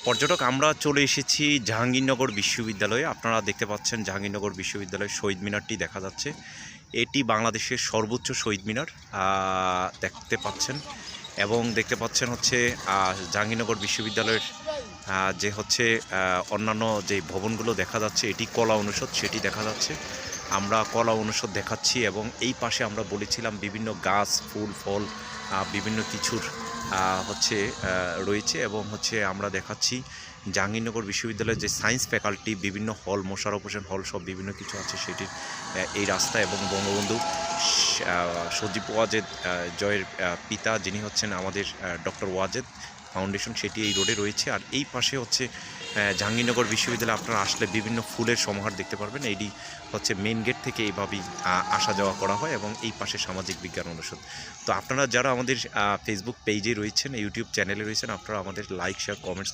পর্যটক আমরা চলে এসেছি জাহাঙ্গীরনগর বিশ্ববিদ্যালয়ে। আপনারা দেখতে পাচ্ছেন জাহাঙ্গীরনগর বিশ্ববিদ্যালয়ের শহীদ মিনারটি দেখা যাচ্ছে। এটি বাংলাদেশের সর্বোচ্চ শহীদ মিনার দেখতে পাচ্ছেন, এবং দেখতে পাচ্ছেন হচ্ছে জাহাঙ্গীরনগর বিশ্ববিদ্যালয়ের যে হচ্ছে অন্যান্য যে ভবনগুলো দেখা যাচ্ছে, এটি কলা অনুষদ, সেটি দেখা যাচ্ছে। আমরা কলা অনুষদ দেখাচ্ছি, এবং এই পাশে আমরা বলেছিলাম বিভিন্ন গাছ, ফুল, ফল, বিভিন্ন কিছুর হচ্ছে রয়েছে, এবং হচ্ছে আমরা দেখাচ্ছি জাহাঙ্গীরনগর বিশ্ববিদ্যালয়ের যে সায়েন্স ফ্যাকাল্টি, বিভিন্ন হল, মোশাররফ হোসেন হল, সব বিভিন্ন কিছু আছে সেটির এই রাস্তা। এবং বঙ্গবন্ধু সজীব ওয়াজেদ জয়ের পিতা, যিনি হচ্ছেন আমাদের ডক্টর ওয়াজেদ ফাউন্ডেশন, সেটি এই রোডে রয়েছে। আর এই পাশে হচ্ছে জাহাঙ্গীরনগর বিশ্ববিদ্যালয়ে আপনারা আসলে বিভিন্ন ফুলের সমাহার দেখতে পারবেন। এইটি হচ্ছে মেন গেট থেকে এইভাবেই আসা যাওয়া করা হয়, এবং এই পাশে সামাজিক বিজ্ঞান অনুষদ। তো আপনারা যারা আমাদের ফেসবুক পেজে রয়েছেন, ইউটিউব চ্যানেলে রয়েছেন, আপনারা আমাদের লাইক, শেয়ার, কমেন্টস